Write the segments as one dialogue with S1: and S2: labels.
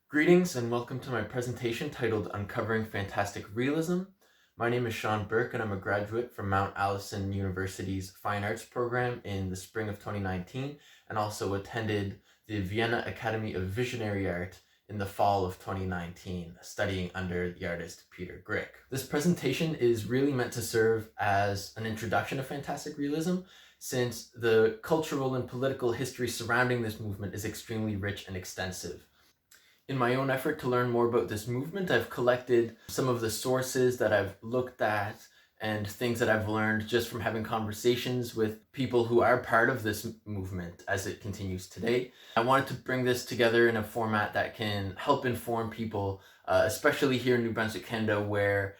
S1: Greetings and welcome to my presentation titled Uncovering Fantastic Realism. My name is Bourque and I'm a graduate from Mount Allison University's Fine Arts program in the spring of 2019 and also attended the Vienna Academy of Visionary Art in the fall of 2019, studying under the artist Peter Grick. This presentation is really meant to serve as an introduction to Fantastic Realism, since the cultural and political history surrounding this movement is extremely rich and extensive. In my own effort to learn more about this movement, I've collected some of the sources that I've looked at and things that I've learned just from having conversations with people who are part of this movement as it continues today. I wanted to bring this together in a format that can help inform people, especially here in New Brunswick, Canada, where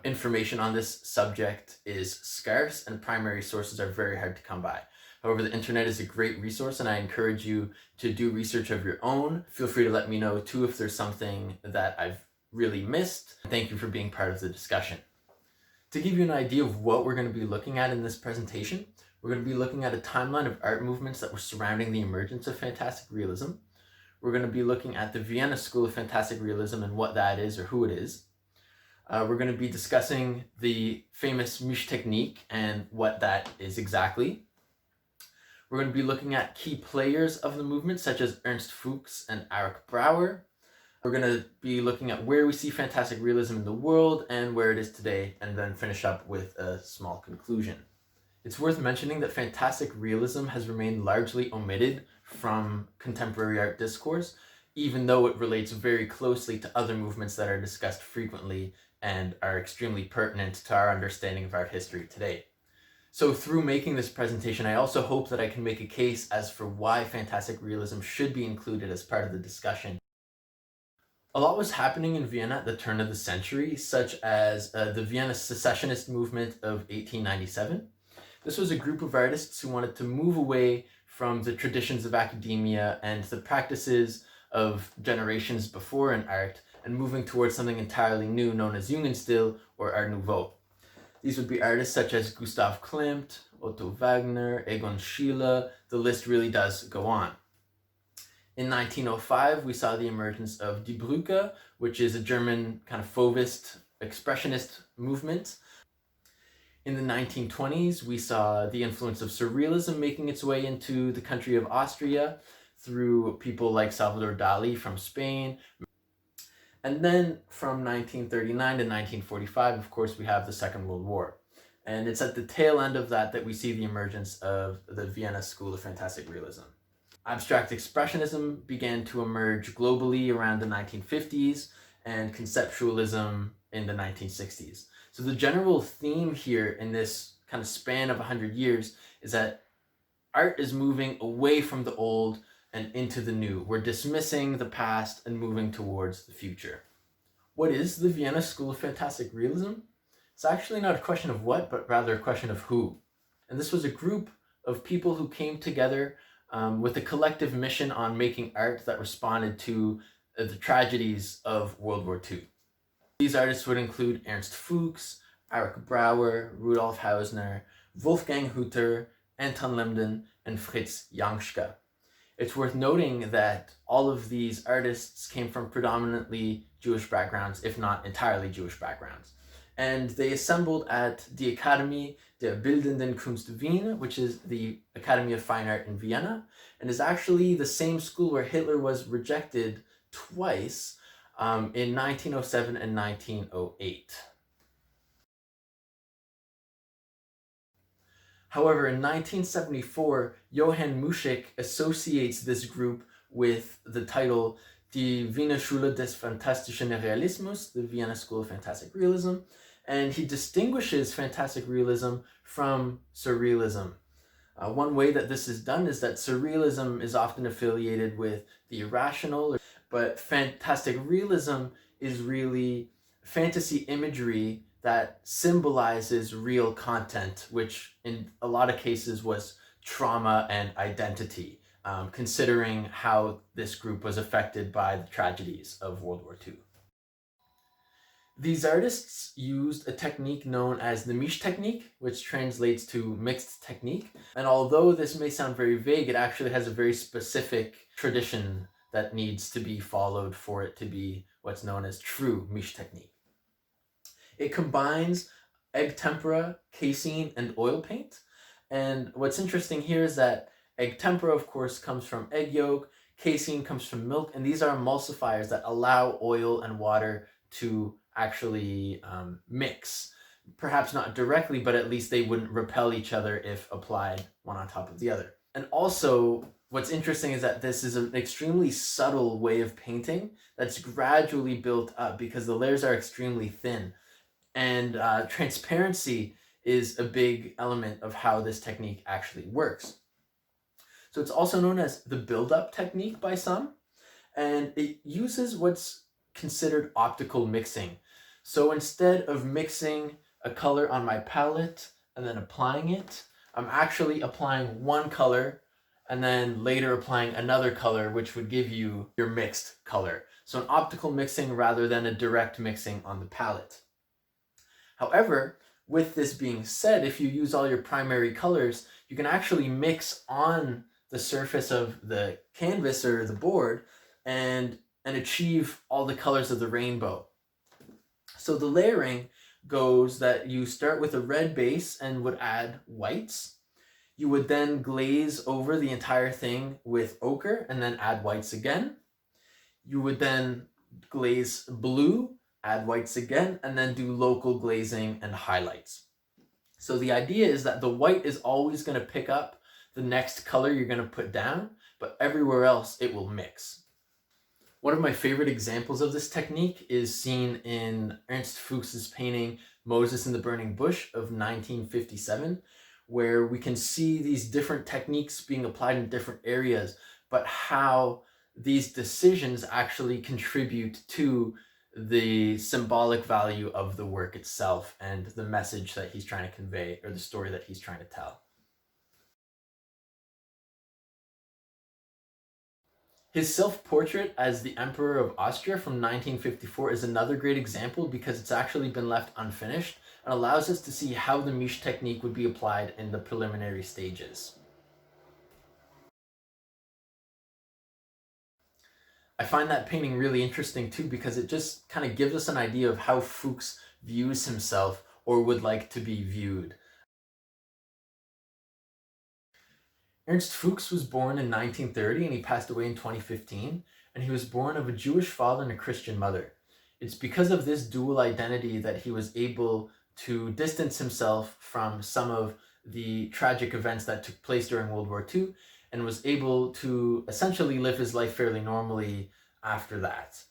S1: information on this subject is scarce and primary sources are very hard to come by. However, the internet is a great resource and I encourage you to do research of your own. Feel free to let me know too if there's something that I've really missed. Thank you for being part of the discussion. To give you an idea of what we're going to be looking at in this presentation, we're going to be looking at a timeline of art movements that were surrounding the emergence of Fantastic Realism. We're going to be looking at the Vienna School of Fantastic Realism and what that is or who it is. We're going to be discussing the famous Misch technique and what that is exactly. We're going to be looking at key players of the movement, such as Ernst Fuchs and Erich Brouwer. We're going to be looking at where we see Fantastic Realism in the world and where it is today, and then finish up with a small conclusion. It's worth mentioning that Fantastic Realism has remained largely omitted from contemporary art discourse, even though it relates very closely to other movements that are discussed frequently and are extremely pertinent to our understanding of art history today. So through making this presentation, I also hope that I can make a case as for why Fantastic Realism should be included as part of the discussion. A lot was happening in Vienna at the turn of the century, such as the Vienna secessionist movement of 1897. This was a group of artists who wanted to move away from the traditions of academia and the practices of generations before in art and moving towards something entirely new known as Jugendstil or Art Nouveau. These would be artists such as Gustav Klimt, Otto Wagner, Egon Schiele. The list really does go on. In 1905, we saw the emergence of Die Brucke, which is a German kind of Fauvist, expressionist movement. In the 1920s, we saw the influence of Surrealism making its way into the country of Austria through people like Salvador Dali from Spain. And then from 1939 to 1945, of course, we have the Second World War. And it's at the tail end of that we see the emergence of the Vienna School of Fantastic Realism. Abstract Expressionism began to emerge globally around the 1950s and Conceptualism in the 1960s. So the general theme here in this kind of span of 100 years is that art is moving away from the old and into the new. We're dismissing the past and moving towards the future. What is the Vienna School of Fantastic Realism? It's actually not a question of what, but rather a question of who. And this was a group of people who came together with a collective mission on making art that responded to the tragedies of World War II. These artists would include Ernst Fuchs, Erich Brouwer, Rudolf Hausner, Wolfgang Hutter, Anton Lemden, and Fritz Janschke. It's worth noting that all of these artists came from predominantly Jewish backgrounds, if not entirely Jewish backgrounds. And they assembled at the Akademie der Bildenden Kunst Wien, which is the Academy of Fine Art in Vienna, and is actually the same school where Hitler was rejected twice in 1907 and 1908. However, in 1974, Johann Muschig associates this group with the title Die Wiener Schule des Fantastischen Realismus, the Vienna School of Fantastic Realism, and he distinguishes Fantastic Realism from Surrealism. One way that this is done is that Surrealism is often affiliated with the irrational, but Fantastic Realism is really fantasy imagery that symbolizes real content, which in a lot of cases was trauma and identity, considering how this group was affected by the tragedies of World War II. These artists used a technique known as the Misch technique, which translates to mixed technique. And although this may sound very vague, it actually has a very specific tradition that needs to be followed for it to be what's known as true miche technique. It combines egg tempera, casein, and oil paint. And what's interesting here is that egg tempera, of course, comes from egg yolk, casein comes from milk, and these are emulsifiers that allow oil and water to actually mix. Perhaps not directly, but at least they wouldn't repel each other if applied one on top of the other. And also, what's interesting is that this is an extremely subtle way of painting that's gradually built up because the layers are extremely thin. And transparency is a big element of how this technique actually works. So it's also known as the build-up technique by some, and it uses what's considered optical mixing. So instead of mixing a color on my palette and then applying it, I'm actually applying one color and then later applying another color, which would give you your mixed color. So an optical mixing rather than a direct mixing on the palette. However, with this being said, if you use all your primary colors, you can actually mix on the surface of the canvas or the board and achieve all the colors of the rainbow. So the layering goes that you start with a red base and would add whites. You would then glaze over the entire thing with ochre and then add whites again. You would then glaze blue, add whites again, and then do local glazing and highlights. So the idea is that the white is always going to pick up the next color you're going to put down, but everywhere else it will mix. One of my favorite examples of this technique is seen in Ernst Fuchs's painting Moses in the Burning Bush of 1957, where we can see these different techniques being applied in different areas, but how these decisions actually contribute to the symbolic value of the work itself and the message that he's trying to convey or the story that he's trying to tell. His self-portrait as the Emperor of Austria from 1954 is another great example because it's actually been left unfinished and allows us to see how the miche technique would be applied in the preliminary stages. I find that painting really interesting too because it just kind of gives us an idea of how Fuchs views himself or would like to be viewed. Ernst Fuchs was born in 1930 and he passed away in 2015, and he was born of a Jewish father and a Christian mother. It's because of this dual identity that he was able to distance himself from some of the tragic events that took place during World War II and was able to essentially live his life fairly normally after that.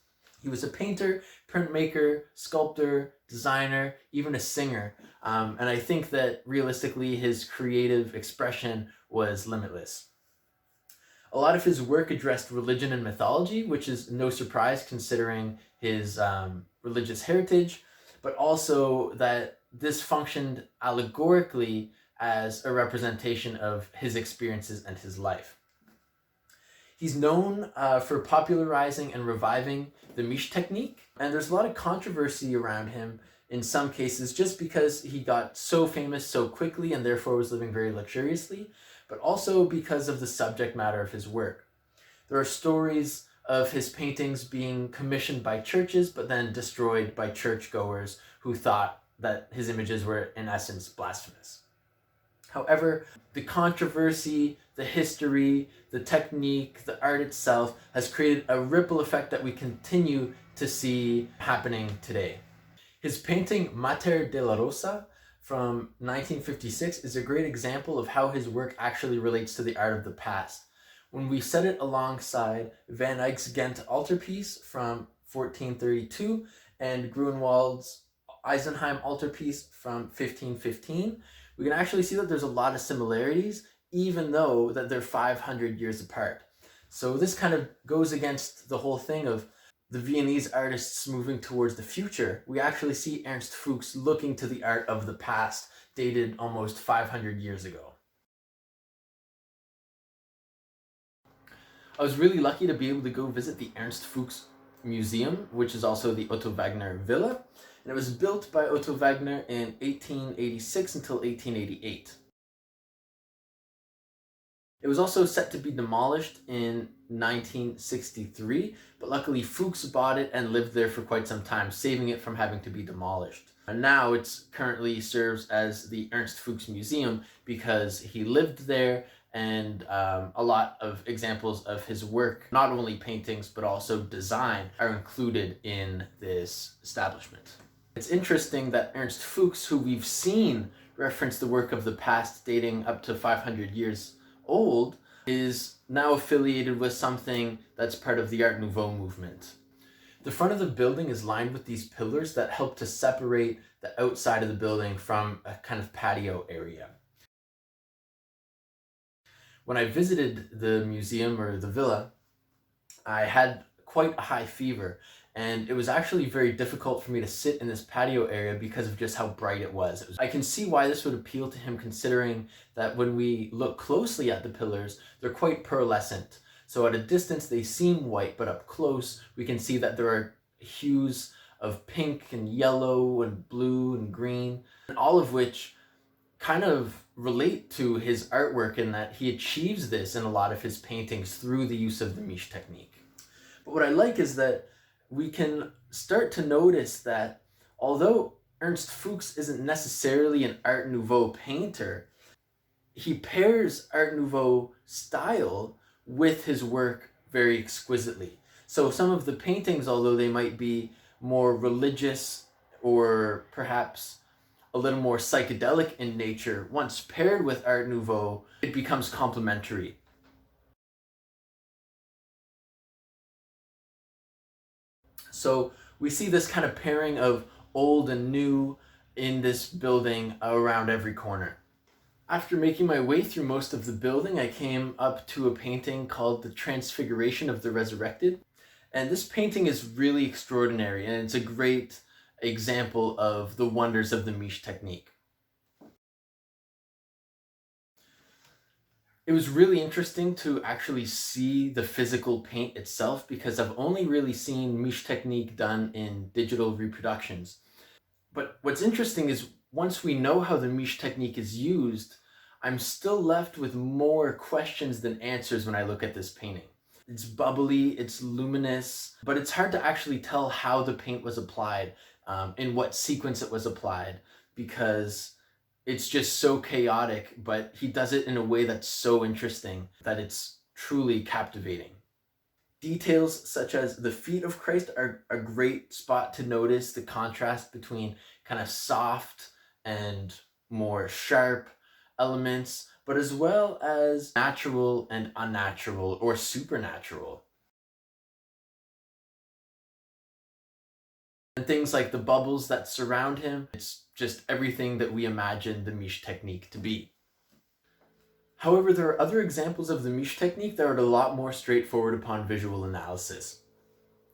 S1: He was a painter, printmaker, sculptor, designer, even a singer. And I think that realistically his creative expression was limitless. A lot of his work addressed religion and mythology, which is no surprise considering his religious heritage, but also that this functioned allegorically as a representation of his experiences and his life. He's known for popularizing and reviving the miche technique, and there's a lot of controversy around him in some cases just because he got so famous so quickly and therefore was living very luxuriously, but also because of the subject matter of his work. There are stories of his paintings being commissioned by churches but then destroyed by churchgoers who thought that his images were in essence blasphemous. However, the controversy, the history, the technique, the art itself has created a ripple effect that we continue to see happening today. His painting Mater de la Rosa from 1956 is a great example of how his work actually relates to the art of the past. When we set it alongside Van Eyck's Ghent altarpiece from 1432 and Grunewald's Eisenheim altarpiece from 1515, we can actually see that there's a lot of similarities, even though that they're 500 years apart. So this kind of goes against the whole thing of the Viennese artists moving towards the future. We actually see Ernst Fuchs looking to the art of the past, dated almost 500 years ago. I was really lucky to be able to go visit the Ernst Fuchs Museum, which is also the Otto Wagner Villa, and it was built by Otto Wagner in 1886 until 1888. It was also set to be demolished in 1963, but luckily Fuchs bought it and lived there for quite some time, saving it from having to be demolished. And now it's currently serves as the Ernst Fuchs Museum because he lived there, and a lot of examples of his work, not only paintings but also design, are included in this establishment. It's interesting that Ernst Fuchs, who we've seen reference the work of the past dating up to 500 years old, is now affiliated with something that's part of the Art Nouveau movement. The front of the building is lined with these pillars that help to separate the outside of the building from a kind of patio area. When I visited the museum or the villa, I had quite a high fever, and it was actually very difficult for me to sit in this patio area because of just how bright it was. I can see why this would appeal to him, considering that when we look closely at the pillars, they're quite pearlescent. So at a distance they seem white, but up close we can see that there are hues of pink and yellow and blue and green, and all of which kind of relate to his artwork in that he achieves this in a lot of his paintings through the use of the miche technique. But what I like is that we can start to notice that although Ernst Fuchs isn't necessarily an Art Nouveau painter, he pairs Art Nouveau style with his work very exquisitely. So some of the paintings, although they might be more religious or perhaps a little more psychedelic in nature, once paired with Art Nouveau, it becomes complementary. So we see this kind of pairing of old and new in this building around every corner. After making my way through most of the building, I came up to a painting called The Transfiguration of the Resurrected. And this painting is really extraordinary, and it's a great example of the wonders of the miche technique. It was really interesting to actually see the physical paint itself, because I've only really seen miche technique done in digital reproductions. But what's interesting is once we know how the miche technique is used, I'm still left with more questions than answers when I look at this painting. It's bubbly, it's luminous, but it's hard to actually tell how the paint was applied, in what sequence it was applied, because it's just so chaotic, but he does it in a way that's so interesting that it's truly captivating. Details such as the feet of Christ are a great spot to notice the contrast between kind of soft and more sharp elements, but as well as natural and unnatural or supernatural. And things like the bubbles that surround him, it's just everything that we imagine the miche technique to be. However, there are other examples of the miche technique that are a lot more straightforward upon visual analysis.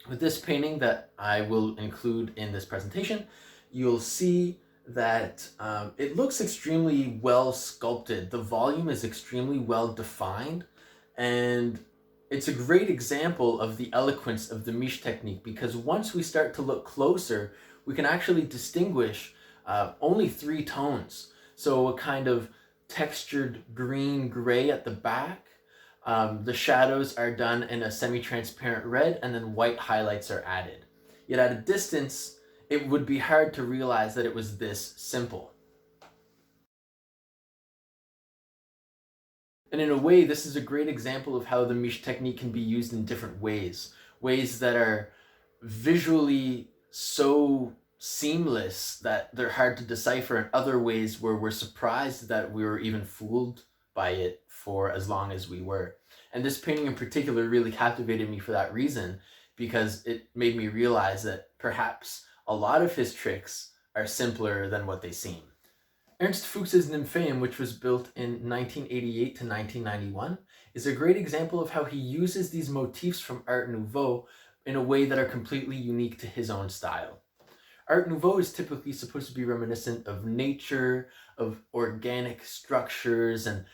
S1: With this painting that I will include in this presentation, you'll see that it looks extremely well sculpted. The volume is extremely well defined, and it's a great example of the eloquence of the miche technique, because once we start to look closer, we can actually distinguish only 3 tones. So a kind of textured green-gray at the back. The shadows are done in a semi-transparent red, and then white highlights are added. Yet at a distance, it would be hard to realize that it was this simple. And in a way, this is a great example of how the miche technique can be used in different ways. Ways that are visually so seamless that they're hard to decipher, and other ways where we're surprised that we were even fooled by it for as long as we were. And this painting in particular really captivated me for that reason, because it made me realize that perhaps a lot of his tricks are simpler than what they seem. Ernst Fuchs's Nymphaeum, which was built in 1988 to 1991, is a great example of how he uses these motifs from Art Nouveau in a way that are completely unique to his own style. Art Nouveau is typically supposed to be reminiscent of nature, of organic structures, and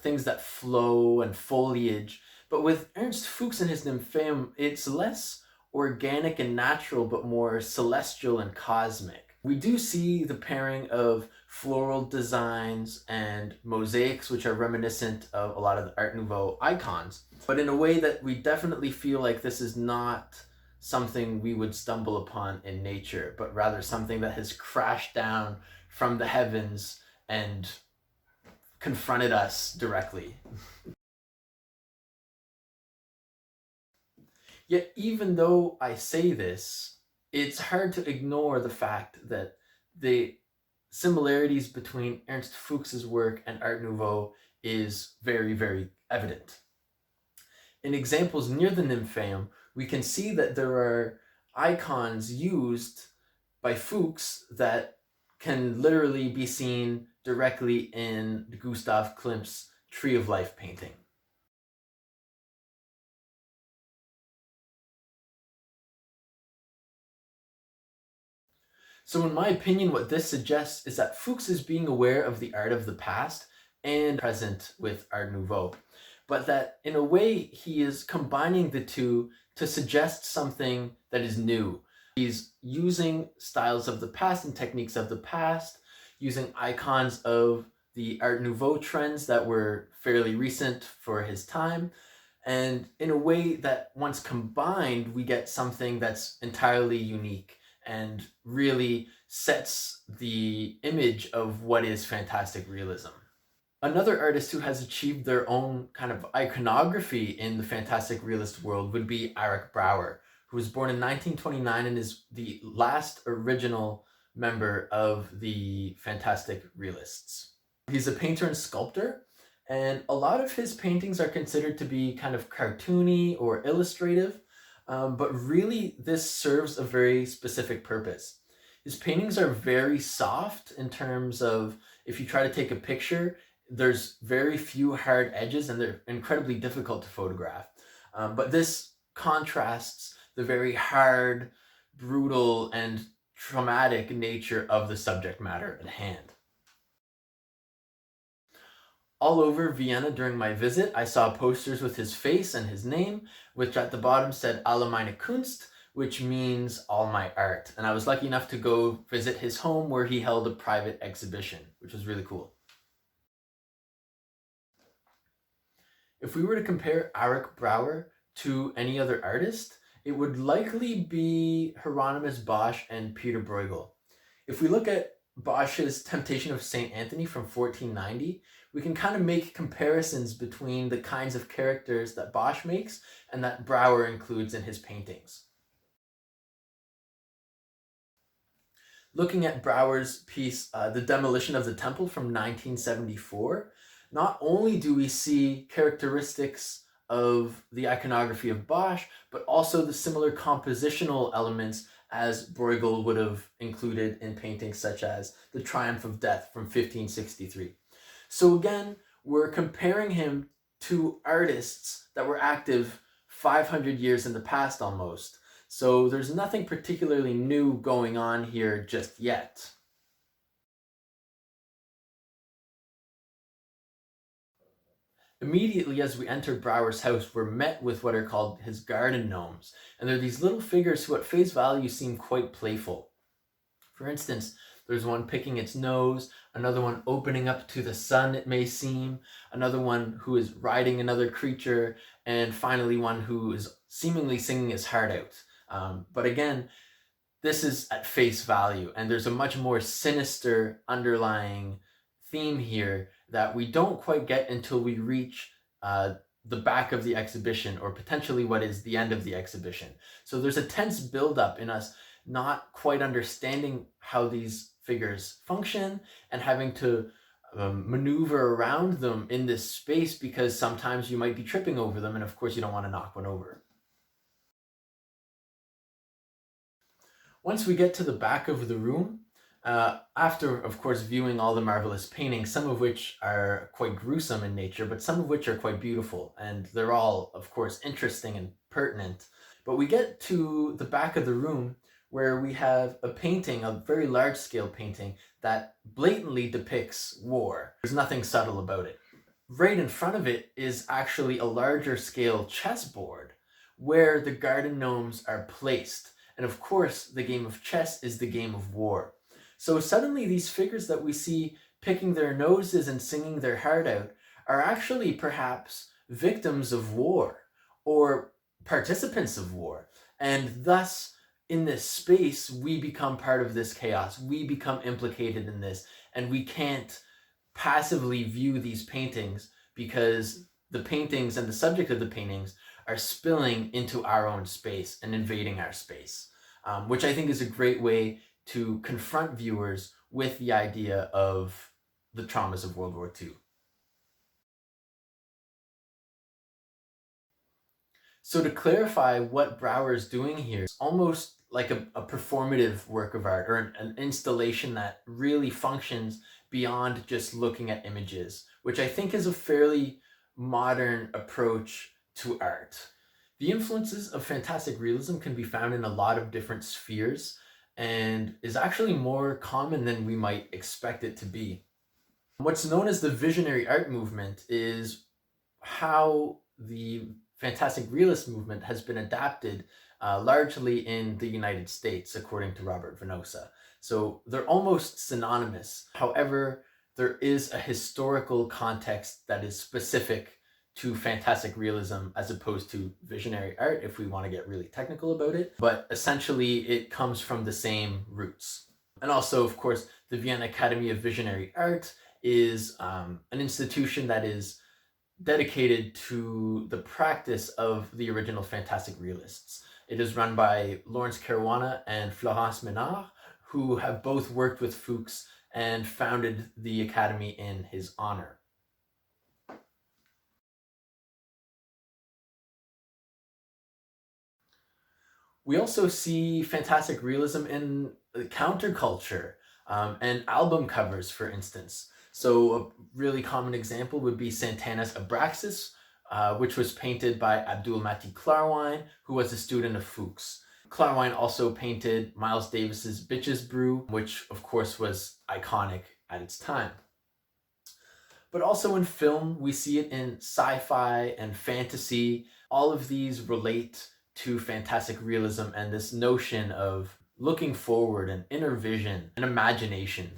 S1: things that flow, and foliage. But with Ernst Fuchs and his Nymphaeum, it's less organic and natural, but more celestial and cosmic. We do see the pairing of floral designs and mosaics, which are reminiscent of a lot of the Art Nouveau icons, but in a way that we definitely feel like this is not something we would stumble upon in nature, but rather something that has crashed down from the heavens and confronted us directly. Yet, even though I say this, it's hard to ignore the fact that the similarities between Ernst Fuchs's work and Art Nouveau is very, very evident. In examples near the Nymphaeum, we can see that there are icons used by Fuchs that can literally be seen directly in Gustav Klimt's Tree of Life painting. So in my opinion, what this suggests is that Fuchs is being aware of the art of the past and present with Art Nouveau, but that in a way he is combining the two to suggest something that is new. He's using styles of the past and techniques of the past, using icons of the Art Nouveau trends that were fairly recent for his time, and in a way that once combined, we get something that's entirely unique and really sets the image of what is fantastic realism. Another artist who has achieved their own kind of iconography in the fantastic realist world would be Erich Brauer, who was born in 1929 and is the last original member of the Fantastic Realists. He's a painter and sculptor, and a lot of his paintings are considered to be kind of cartoony or illustrative, but really this serves a very specific purpose. His paintings are very soft in terms of if you try to take a picture, there's very few hard edges and they're incredibly difficult to photograph. But this contrasts the very hard, brutal, and traumatic nature of the subject matter at hand. All over Vienna during my visit, I saw posters with his face and his name, which at the bottom said Alle meine Kunst, which means all my art. And I was lucky enough to go visit his home where he held a private exhibition, which was really cool. If we were to compare Erich Brauer to any other artist, it would likely be Hieronymus Bosch and Peter Bruegel. If we look at Bosch's Temptation of St. Anthony from 1490, we can kind of make comparisons between the kinds of characters that Bosch makes and that Brauer includes in his paintings. Looking at Brauer's piece, The Demolition of the Temple from 1974, not only do we see characteristics of the iconography of Bosch, but also the similar compositional elements as Bruegel would have included in paintings such as The Triumph of Death from 1563. So again, we're comparing him to artists that were active 500 years in the past almost. So there's nothing particularly new going on here just yet. Immediately as we enter Brauer's house, we're met with what are called his garden gnomes, and they're these little figures who at face value seem quite playful. For instance, there's one picking its nose, another one opening up to the sun, it may seem, another one who is riding another creature, and finally one who is seemingly singing his heart out. But again, this is at face value, and there's a much more sinister underlying theme here that we don't quite get until we reach the back of the exhibition, or potentially what is the end of the exhibition. So there's a tense buildup in us not quite understanding how these figures function and having to maneuver around them in this space, because sometimes you might be tripping over them, and of course you don't want to knock one over. Once we get to the back of the room, after, of course, viewing all the marvelous paintings, some of which are quite gruesome in nature, but some of which are quite beautiful, and they're all, of course, interesting and pertinent. But we get to the back of the room where we have a painting, a very large-scale painting, that blatantly depicts war. There's nothing subtle about it. Right in front of it is actually a larger-scale chessboard where the garden gnomes are placed. And of course, the game of chess is the game of war. So suddenly these figures that we see picking their noses and singing their heart out are actually perhaps victims of war or participants of war. And thus, in this space, we become part of this chaos. We become implicated in this, and we can't passively view these paintings because the paintings and the subject of the paintings are spilling into our own space and invading our space, which I think is a great way to confront viewers with the idea of the traumas of World War II. So to clarify what Brouwer is doing here, it's almost like a performative work of art or an installation that really functions beyond just looking at images, which I think is a fairly modern approach to art. The influences of fantastic realism can be found in a lot of different spheres and is actually more common than we might expect it to be. What's known as the visionary art movement is how the fantastic realist movement has been adapted largely in the United States, according to Robert Venosa. So they're almost synonymous. However, there is a historical context that is specific to fantastic realism as opposed to visionary art, if we want to get really technical about it. But essentially, it comes from the same roots. And also, of course, the Vienna Academy of Visionary Art is an institution that is dedicated to the practice of the original Fantastic Realists. It is run by Lawrence Caruana and Florence Menard, who have both worked with Fuchs and founded the Academy in his honor. We also see fantastic realism in counterculture and album covers, for instance. So a really common example would be Santana's Abraxas, which was painted by Abdul-Mati Klarwein, who was a student of Fuchs. Klarwein also painted Miles Davis's Bitches Brew, which of course was iconic at its time. But also in film, we see it in sci-fi and fantasy. All of these relate to fantastic realism and this notion of looking forward, an inner vision, an imagination.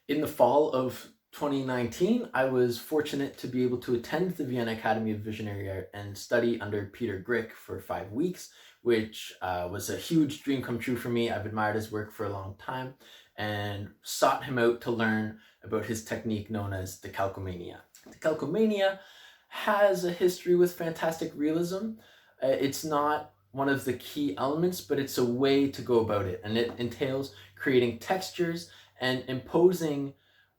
S1: In the fall of 2019, I was fortunate to be able to attend the Vienna Academy of Visionary Art and study under Peter Grick for 5 weeks, which was a huge dream come true for me. I've admired his work for a long time and sought him out to learn about his technique known as decalcomania. Decalcomania has a history with fantastic realism. It's not one of the key elements, but it's a way to go about it, and it entails creating textures and imposing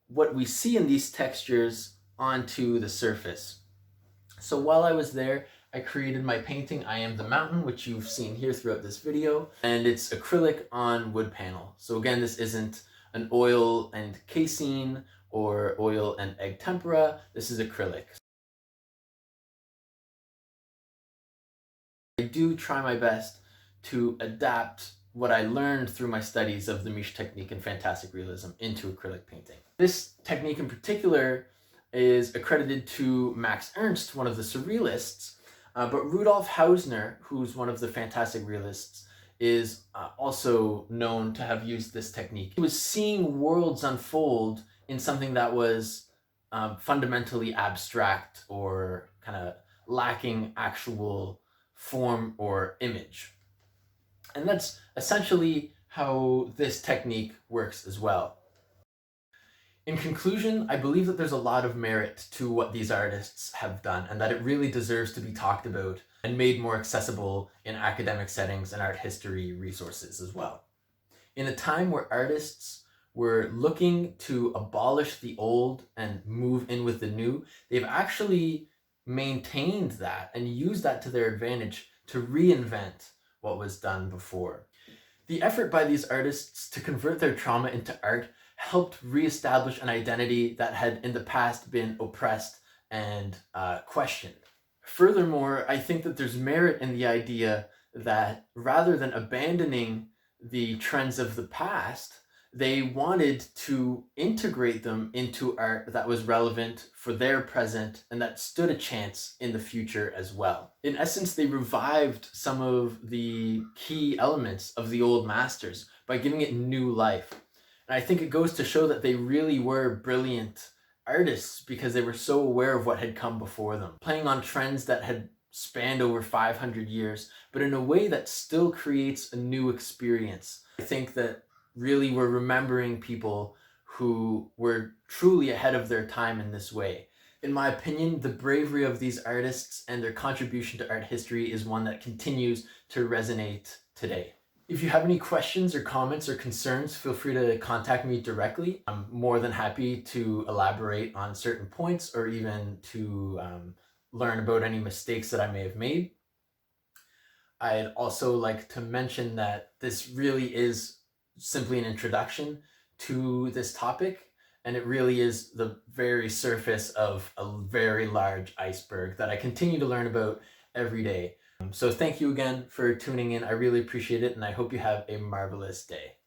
S1: what we see in these textures onto the surface. So while I was there, I created my painting, I Am the Mountain, which you've seen here throughout this video, and it's acrylic on wood panel. So again, this isn't an oil and casein or oil and egg tempera, this is acrylic. I do try my best to adapt what I learned through my studies of the Misch technique and fantastic realism into acrylic painting. This technique in particular is accredited to Max Ernst, one of the Surrealists, but Rudolf Hausner, who's one of the fantastic realists, is also known to have used this technique. He was seeing worlds unfold in something that was fundamentally abstract or kind of lacking actual form or image. And that's essentially how this technique works as well. In conclusion, I believe that there's a lot of merit to what these artists have done and that it really deserves to be talked about and made more accessible in academic settings and art history resources as well. In a time where artists were looking to abolish the old and move in with the new, they've actually maintained that and used that to their advantage to reinvent what was done before. The effort by these artists to convert their trauma into art helped reestablish an identity that had in the past been oppressed and questioned. Furthermore, I think that there's merit in the idea that rather than abandoning the trends of the past, They wanted to integrate them into art that was relevant for their present and that stood a chance in the future as well. In essence, they revived some of the key elements of the old masters by giving it new life. And I think it goes to show that they really were brilliant artists because they were so aware of what had come before them, playing on trends that had spanned over 500 years, but in a way that still creates a new experience. I think that really we're remembering people who were truly ahead of their time in this way. In my opinion, the bravery of these artists and their contribution to art history is one that continues to resonate today. If you have any questions or comments or concerns, feel free to contact me directly. I'm more than happy to elaborate on certain points or even to learn about any mistakes that I may have made. I'd also like to mention that this really is simply an introduction to this topic, and it really is the very surface of a very large iceberg that I continue to learn about every day. So thank you again for tuning in. I really appreciate it, and I hope you have a marvelous day.